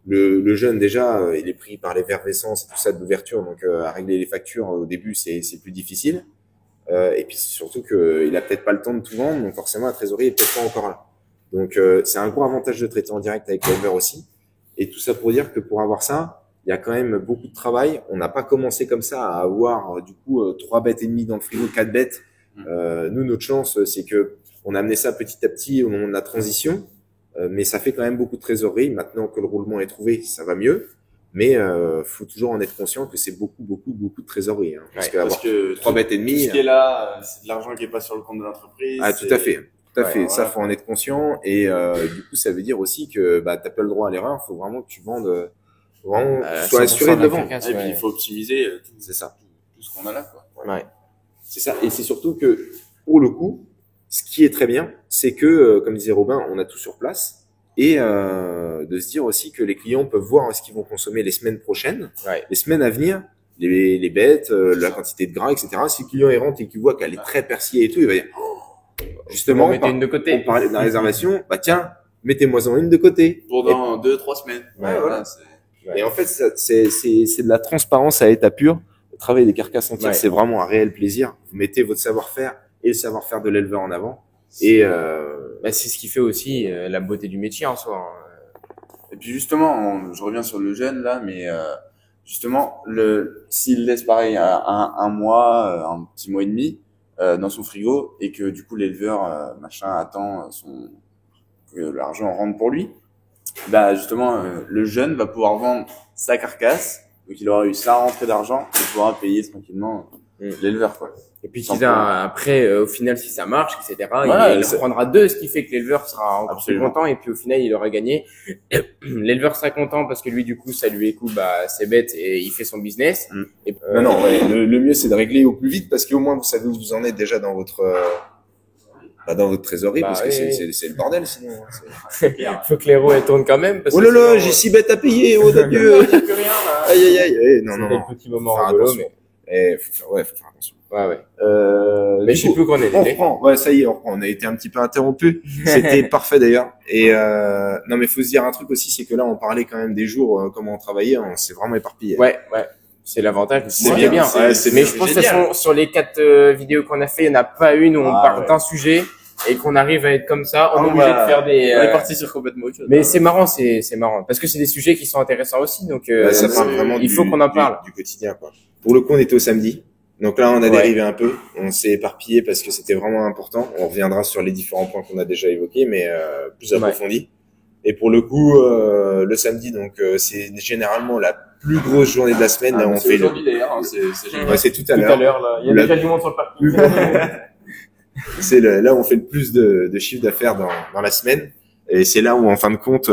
Le jeune déjà, il est pris par l'effervescence et tout ça de l'ouverture, donc à régler les factures au début c'est plus difficile. Et puis surtout qu'il a peut-être pas le temps de tout vendre, donc forcément la trésorerie est peut-être pas encore là. Donc c'est un gros avantage de traiter en direct avec l'éleveur aussi. Et tout ça pour dire que pour avoir ça, il y a quand même beaucoup de travail. On n'a pas commencé comme ça à avoir du coup 3 bêtes et demie dans le frigo, 4 bêtes. Nous, notre chance, c'est que on a amené ça petit à petit au moment de la transition, mais ça fait quand même beaucoup de trésorerie. Maintenant que le roulement est trouvé, ça va mieux, mais faut toujours en être conscient que c'est beaucoup de trésorerie. Hein, parce que 3 bêtes et demie, tout ce qui est là, c'est de l'argent qui est pas sur le compte de l'entreprise. Ah, tout à fait. Tout à fait. Voilà. Ça, faut en être conscient. Et du coup, ça veut dire aussi que bah, t'as pas le droit à l'erreur. Faut vraiment que tu vendes, vraiment, tu sois assuré de le vendre. Et puis il faut optimiser C'est ça. tout ce qu'on a là, quoi. Ouais. C'est ça. Et c'est surtout que pour le coup, ce qui est très bien, c'est que, comme disait Robin, on a tout sur place. Et de se dire aussi que les clients peuvent voir ce qu'ils vont consommer les semaines prochaines, les semaines à venir, les bêtes, la quantité de gras, etc. Si le client il rentre et qu'il voit qu'elle est très persillée et tout, il va dire justement, mettez une de côté. On parlait de la réservation, bah tiens, mettez-moi-en une de côté. Pour dans 2-3 semaines. Ouais, voilà. Et en fait, c'est de la transparence à état pur. Travailler des carcasses entières, c'est vraiment un réel plaisir. Vous mettez votre savoir-faire et le savoir-faire de l'éleveur en avant. Et c'est ce qui fait aussi la beauté du métier en soi. Et puis justement, je reviens sur le jeune là, mais justement, s'il laisse pareil un mois, un petit mois et demi dans son frigo, et que du coup l'éleveur attend que l'argent rentre pour lui, bah justement le jeune va pouvoir vendre sa carcasse, donc il aura eu sa rentrée d'argent et pourra payer tranquillement l'éleveur, quoi. Et puis après, au final, si ça marche, etc., Ouais, il reprendra 2, ce qui fait que l'éleveur sera encore plus content, et puis au final, il aura gagné. L'éleveur sera content parce que lui, du coup, ça lui écoute ses bêtes et il fait son business. Et, non, ouais, le mieux, c'est de régler au plus vite parce qu'au moins, vous savez où vous en êtes déjà dans votre trésorerie, parce que c'est le bordel sinon. Faut que les roues elles tournent quand même. Parce oh là là, j'ai 6 bêtes à payer, oh mon Dieu. Il n'y a plus rien là. Aïe. Non. C'est des petits moments rigolos, mais. Faut faire attention. Ouais. Mais je sais plus qu'on est. On reprend. Ouais, ça y est, on reprend. On a été un petit peu interrompu. C'était parfait d'ailleurs. Et non, mais faut se dire un truc aussi, c'est que là, on parlait quand même des jours, comment on travaillait, on s'est vraiment éparpillé. Ouais. C'est l'avantage. C'est bien. Mais je pense que sur les 4 vidéos qu'on a fait, il n'y en a pas une où on parle d'un sujet et qu'on arrive à être comme ça. On est obligé de faire des. On est parti sur complètement autre chose. Mais c'est marrant parce que c'est des sujets qui sont intéressants aussi. Donc ça parle vraiment il faut qu'on en parle. Du quotidien, quoi. Pour le coup, on était au samedi. Donc là, on a dérivé un peu. On s'est éparpillé parce que c'était vraiment important. On reviendra sur les différents points qu'on a déjà évoqués, mais plus approfondis. Et pour le coup, le samedi, donc c'est généralement la plus grosse journée de la semaine. Là, on fait aujourd'hui d'ailleurs. Hein, c'est génial. Ouais, c'est tout à l'heure. Là, il y a déjà du monde sur le parking. C'est là où on fait le plus de chiffre d'affaires dans la semaine. Et c'est là où, en fin de compte,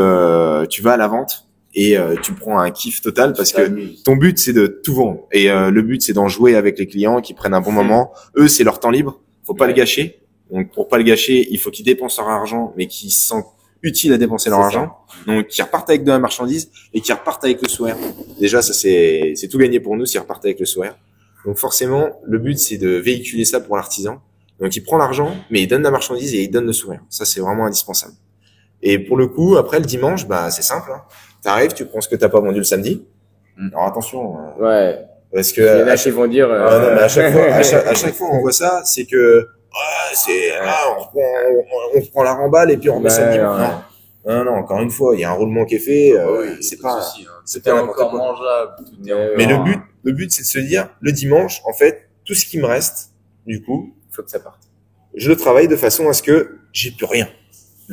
tu vas à la vente et tu prends un kiff total parce que ton but, c'est de tout vendre. Et le but, c'est d'en jouer avec les clients qui prennent un bon moment. Eux, c'est leur temps libre. Faut pas le gâcher. Donc, pour pas le gâcher, il faut qu'ils dépensent leur argent, mais qu'ils se sentent utiles à dépenser leur argent. Donc, qu'ils repartent avec de la marchandise et qu'ils repartent avec le sourire. Déjà, ça, c'est tout gagné pour nous s'ils repartent avec le sourire. Donc, forcément, le but, c'est de véhiculer ça pour l'artisan. Donc, il prend l'argent, mais il donne la marchandise et il donne le sourire. Ça, c'est vraiment indispensable. Et pour le coup, après, le dimanche, bah, c'est simple, hein. T'arrives, tu prends ce que t'as pas vendu le samedi. Alors, attention. Ouais. Parce que. Il y en a qui vont dire, non, mais à chaque fois, on voit ça, c'est que, on reprend la remballe et puis on remet ça le dimanche. Non, encore une fois, il y a un roulement qui est fait, c'est pas, c'était encore mangeable. Mais le but, c'est de se dire, le dimanche, en fait, tout ce qui me reste, du coup, faut que ça parte. Je le travaille de façon à ce que j'ai plus rien.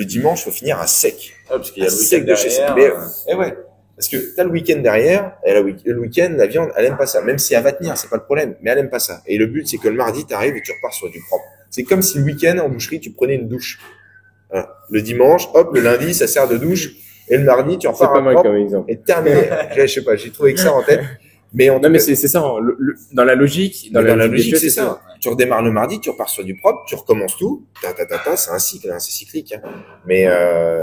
Le dimanche, faut finir à sec. Parce qu'il y a À le sec week-end de chez derrière. sec. Mais, ouais. Parce que t'as le week-end derrière, et le week-end, la viande, elle aime pas ça. Même si elle va tenir, c'est pas le problème, mais elle aime pas ça. Et le but, c'est que le mardi, t'arrives et tu repars sur du propre. C'est comme si le week-end, en boucherie, tu prenais une douche. Voilà. Le dimanche, hop, le lundi, ça sert de douche. Et le mardi, tu C'est repars pas à mal propre comme exemple. et terminé. Je sais pas, j'ai trouvé que ça en tête. Mais en Non, tout mais cas, c'est ça, hein, dans la logique, dans la des logique, choses, c'est ça. Tu redémarres le mardi, tu repars sur du propre, tu recommences tout. C'est un cycle, hein, c'est cyclique. Hein. Mais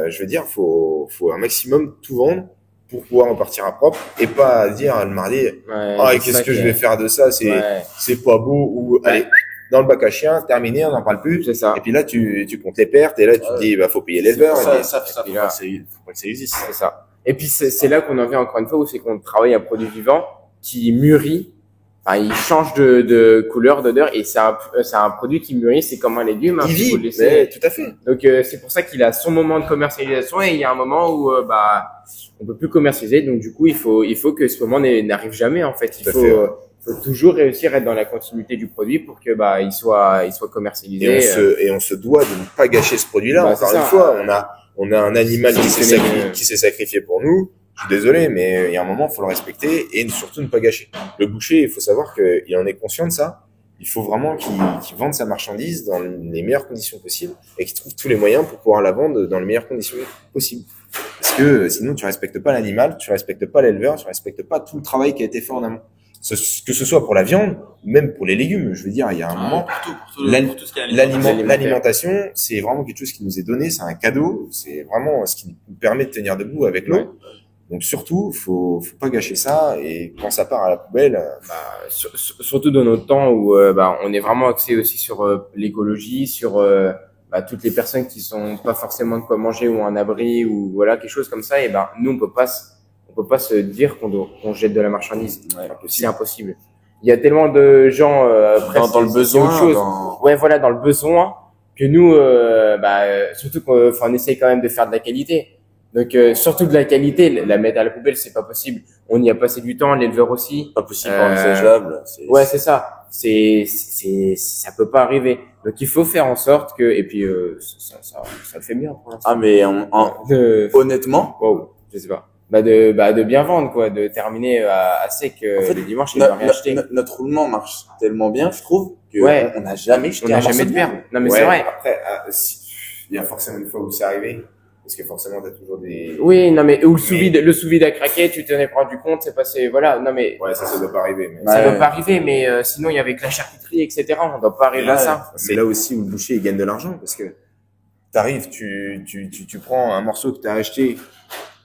je veux dire, faut un maximum tout vendre pour pouvoir repartir à propre et pas dire le mardi, Ouais, ah, c'est qu'est-ce ça que qui je vais est- faire de ça, Ouais, c'est pas beau ou allez dans le bac à chien, terminé, on n'en parle plus. c'est ça. Et puis là, tu comptes les pertes et là, tu te dis, bah faut payer l'éleveur. Ça, Et ça, puis- ça, Et là- faut pas que ça existe. C'est ça. Et puis c'est là qu'on en vient encore une fois où c'est qu'on travaille un produit vivant qui mûrit. Enfin, il change de couleur, d'odeur et c'est un produit qui mûrit. C'est comme un légume. Hein, il qu'il faut vit, laisser. mais tout à fait. Donc c'est pour ça qu'il a son moment de commercialisation et il y a un moment où on peut plus commercialiser. Donc du coup il faut que ce moment n'arrive jamais en fait. Tout à fait, ouais. Faut toujours réussir à être dans la continuité du produit pour que il soit commercialisé. Et on se doit de ne pas gâcher ce produit-là. Bah, Encore c'est une ça. fois, on a un animal Sélectionner, qui s'est sacrifié pour nous. Je suis désolé, mais il y a un moment, il faut le respecter et surtout ne pas gâcher. Le boucher, il faut savoir qu'il en est conscient de ça. Il faut vraiment qu'il vende sa marchandise dans les meilleures conditions possibles et qu'il trouve tous les moyens pour pouvoir la vendre dans les meilleures conditions possibles. Parce que sinon, tu respectes pas l'animal, tu respectes pas l'éleveur, tu respectes pas tout le travail qui a été fait en amont. Que ce soit pour la viande ou même pour les légumes. Je veux dire, il y a un moment, Pour tout ce qui est alimentaire. l'alimentation, c'est vraiment quelque chose qui nous est donné, c'est un cadeau, c'est vraiment ce qui nous permet de tenir debout avec l'eau. Ouais. Donc surtout, faut pas gâcher ça et quand ça part à la poubelle, Surtout dans notre temps où on est vraiment axé aussi sur l'écologie, sur toutes les personnes qui sont pas forcément de quoi manger ou un abri ou voilà quelque chose comme ça. Et nous on peut pas se dire qu'on jette de la marchandise. Ouais. C'est impossible. Il y a tellement de gens Dans le besoin, Ouais, voilà, dans le besoin que nous, surtout qu'on essaye quand même de faire de la qualité. Donc surtout de la qualité, la mettre à la poubelle, c'est pas possible. On y a passé du temps, l'éleveur aussi. pas possible, pas envisageable. Ouais, c'est ça. Ça peut pas arriver. Donc il faut faire en sorte que, et puis ça le fait bien pour l'instant. Ah, mais honnêtement, Wow, je sais pas. De bien vendre quoi, de terminer à sec En fait, les dimanches et de rien acheter. notre roulement marche tellement bien, je trouve, que Ouais. on n'a jamais On jeté n'a un jamais morceau de de perte. viande. Non mais ouais, c'est vrai. après, il y a forcément une fois où c'est arrivé, parce que forcément t'as toujours des. Oui, non mais ou le sous-vide a craqué, tu t'en es rendu compte, c'est passé, voilà. Non mais Ouais, ça doit pas arriver. Mais ça Ouais. doit pas arriver, mais sinon il y avait que la charcuterie, etc. On doit pas arriver à Ouais. ça. c'est là aussi où le boucher il gagne de l'argent parce que t'arrives, tu prends un morceau que t'as acheté,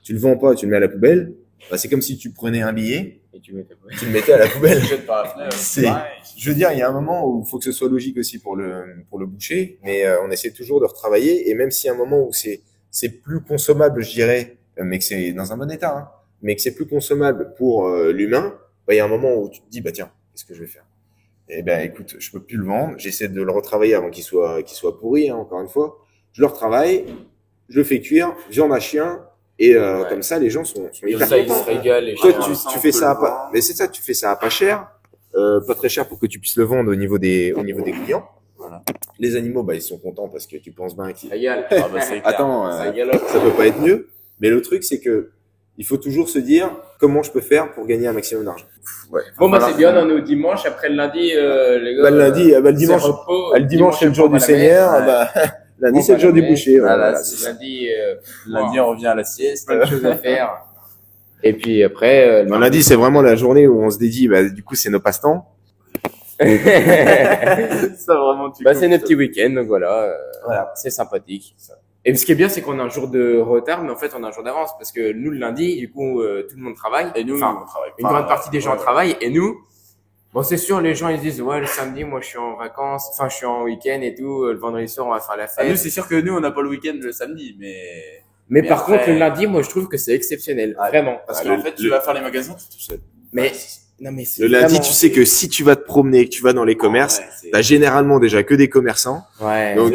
tu le vends pas, tu le mets à la poubelle. Bah, c'est comme si tu prenais un billet, Et tu mets ta poubelle. tu le mettais à la poubelle. Jette par la fenêtre. C'est- Je veux dire, il y a un moment où il faut que ce soit logique aussi pour le boucher, mais on essaie toujours de retravailler et même s'il y a un moment où c'est plus consommable, je dirais, mais que c'est dans un bon état, hein, mais que c'est plus consommable pour l'humain, bah, il y a un moment où tu te dis bah tiens, qu'est-ce que je vais faire? Eh ben écoute, je peux plus le vendre, j'essaie de le retravailler avant qu'il soit pourri, hein, encore une fois. Je le retravaille, je le fais cuire, viande à chien et Ouais. comme ça les gens sont Et hyper ça, ils contents. se régalent. Et Toi, chacun- tu fais ça à pas, mais c'est ça, tu fais ça à pas cher, pas très cher pour que tu puisses le vendre au niveau des clients. Voilà. Les animaux, bah, ils sont contents parce que tu penses bien qu'ils, Ça régale. Ah, bah, c'est clair. attends, Ça régale. ça peut pas être mieux. Mais le truc, c'est que il faut toujours se dire comment je peux faire pour gagner un maximum d'argent. Ouais. Bon, Voilà. c'est bien, on est au dimanche, après le lundi, les gars. Bah, le lundi, bah, le c'est dimanche, repos. le dimanche, c'est le jour du on va à la Seigneur, messe. bah, lundi, On c'est va le jour à la du messe. boucher, Voilà, voilà, c'est c'est ça. Lundi, Lundi, on revient à la sieste. plein de choses à faire. Et puis après, le Bah, lundi, c'est vraiment la journée où on se dédie, bah, du coup, c'est nos passe-temps. Ça, vraiment, tu c'est notre petit week-end, donc voilà, Voilà. c'est sympathique. Et ce qui est bien, c'est qu'on a un jour de retard, mais en fait, on a un jour d'avance, parce que nous, le lundi, du coup, tout le monde travaille. Et nous, Enfin, on travaille une pas. grande partie des gens Ouais. travaillent, et nous, bon, c'est sûr, les gens, ils disent, ouais, le samedi, moi, je suis en vacances, enfin, je suis en week-end et tout, le vendredi soir, on va faire la Ah, nous, fête. c'est sûr que nous, on n'a pas le week-end le samedi, mais Mais mais par après- contre, le lundi, moi, je trouve que c'est exceptionnel, Ah, vraiment. parce Ah, qu'en le- fait, tu le- vas faire les magasins tout seul. Mais, non, mais c'est Le lundi, vraiment- tu sais que si tu vas te promener, que tu vas dans les commerces, Ouais, c'est- t'as généralement déjà que des commerçants. Ouais. Donc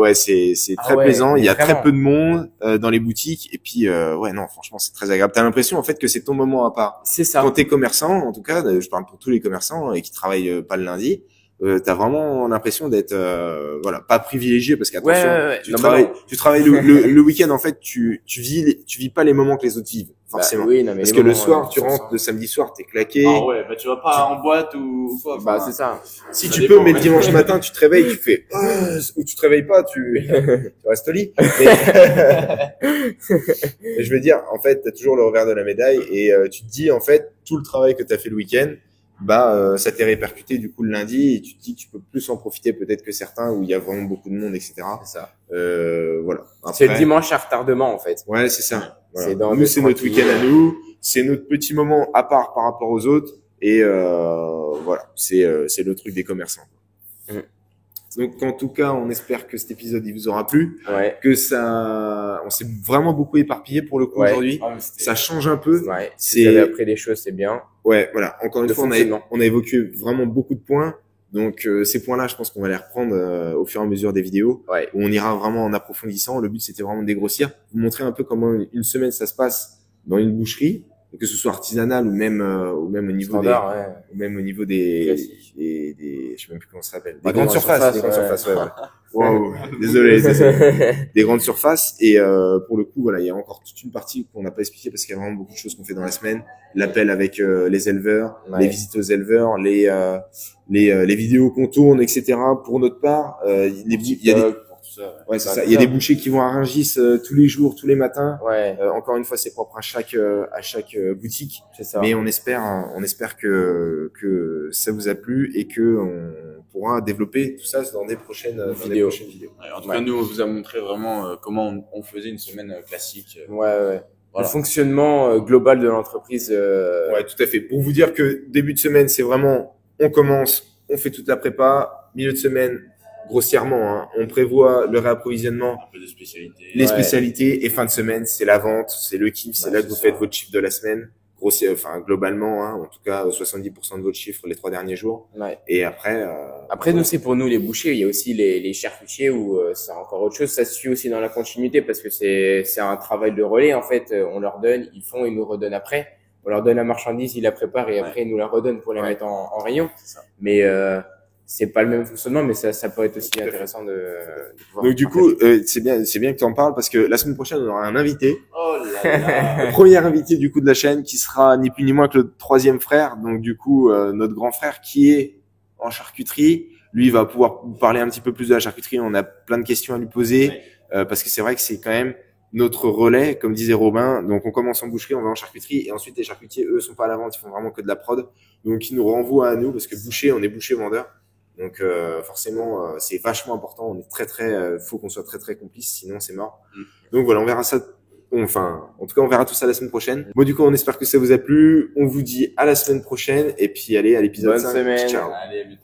ouais, c'est Ah très ouais, plaisant. Il y a mais vraiment. très peu de monde dans les boutiques et puis ouais non, franchement, c'est très agréable. T'as l'impression en fait que c'est ton moment à part. C'est ça. Quand t'es commerçant, en tout cas, je parle pour tous les commerçants et qui travaillent pas le lundi, t'as vraiment l'impression d'être voilà, pas privilégié parce qu'attention, Ouais. tu Non, travailles le week-end en fait, tu vis pas les moments que les autres vivent forcément. Oui, non, mais Parce les que le moments, soir, tu sont rentres ça. le samedi soir, t'es claqué. Ah ouais, bah tu vas pas en boîte ou quoi. Bah, enfin, c'est ça. Si ça tu dépend, peux, mais le ouais. dimanche matin, tu te réveilles, tu fais ou tu te réveilles pas, tu restes au lit. Mais je veux dire, en fait, t'as toujours le revers de la médaille et tu te dis en fait tout le travail que t'as fait le week-end, ça t'est répercuté du coup le lundi et tu te dis que tu peux plus en profiter peut-être que certains où il y a vraiment beaucoup de monde, etc. C'est ça. Voilà. C'est le Après, dimanche à retardement, en fait. ouais, c'est ça. Voilà. C'est dans Nous, le c'est notre tranquille. week-end à nous. C'est notre petit moment à part par rapport aux autres. Et voilà, c'est le truc des commerçants. Mm. Donc, en tout cas, on espère que cet épisode il vous aura plu, Ouais. que ça, on s'est vraiment beaucoup éparpillé pour le coup Ouais. aujourd'hui. Ah, mais c'était- Ça change un peu. Ouais. C'est- Si vous avez appris des choses, c'est bien. Ouais, voilà. Encore une Le fois, fonctionnement. on a évoqué vraiment beaucoup de points. Donc, ces points-là, je pense qu'on va les reprendre au fur et à mesure des vidéos. Ouais. Où on ira vraiment en approfondissant. Le but, c'était vraiment de dégrossir, vous montrer un peu comment une semaine ça se passe dans une boucherie, que ce soit artisanal ou même au niveau Standard, ouais. ou même au niveau des Classique. je sais même plus comment ça s'appelle. Bah, Des grandes surfaces, des grandes ouais. surfaces, ouais, voilà. Wow, désolé. Des grandes surfaces et pour le coup, voilà, il y a encore toute une partie qu'on n'a pas expliqué parce qu'il y a vraiment beaucoup de choses qu'on fait dans la semaine. L'appel avec les éleveurs, Ouais. les visites aux éleveurs, les vidéos qu'on tourne, etc. Pour notre part, il y a des pour tout ça. ouais, c'est Bah, ça. c'est Il y a ça. des bouchers qui vont à Rungis tous les jours, tous les matins. Ouais, Encore une fois, c'est propre à chaque boutique, c'est ça. mais on espère que ça vous a plu et que on pourra développer tout ça dans des prochaines Vidéos. vidéos. Ouais, en tout Ouais. cas, nous, on vous a montré vraiment comment on faisait une semaine classique. Ouais. Voilà. Le fonctionnement global de l'entreprise. Ouais, tout à fait. Pour vous dire que début de semaine, c'est vraiment on commence, on fait toute la prépa, milieu de semaine, grossièrement, hein, on prévoit le réapprovisionnement, Un peu de spécialité. les Ouais. spécialités et fin de semaine, c'est la vente, c'est le kiff, c'est Ouais, là c'est que vous ça. faites votre chiffre de la semaine. Enfin, globalement, hein, en tout cas, 70% de votre chiffre les 3 derniers jours. Ouais. Et après, Après, nous, c'est pour nous les bouchers. Il y a aussi les charcutiers où c'est encore autre chose. Ça se suit aussi dans la continuité parce que c'est un travail de relais. En fait, on leur donne, ils font, ils nous redonnent après. On leur donne la marchandise, ils la préparent et après ils nous la redonnent pour la Ouais. mettre en rayon. C'est ça. Mais c'est pas le même fonctionnement, mais ça peut être aussi intéressant de pouvoir. donc du coup, c'est bien que tu en parles parce que la semaine prochaine, on aura un invité. Oh là là. Le premier invité du coup de la chaîne qui sera ni plus ni moins que le troisième frère. Donc du coup, notre grand frère qui est en charcuterie. Lui va pouvoir vous parler un petit peu plus de la charcuterie. On a plein de questions à lui poser parce que c'est vrai que c'est quand même notre relais, comme disait Robin. Donc on commence en boucherie, on va en charcuterie et ensuite les charcutiers, eux, sont pas à la vente, ils font vraiment que de la prod. Donc ils nous renvoient à nous parce que boucher, on est boucher vendeur. Donc forcément, c'est vachement important. On est faut qu'on soit très complice, sinon c'est mort. Donc voilà, on verra ça. Enfin, en tout cas, on verra tout ça la semaine prochaine. Moi, du coup, on espère que ça vous a plu. On vous dit à la semaine prochaine et puis allez à l'épisode Bonne 5. semaine. Ciao. Allez, à bientôt.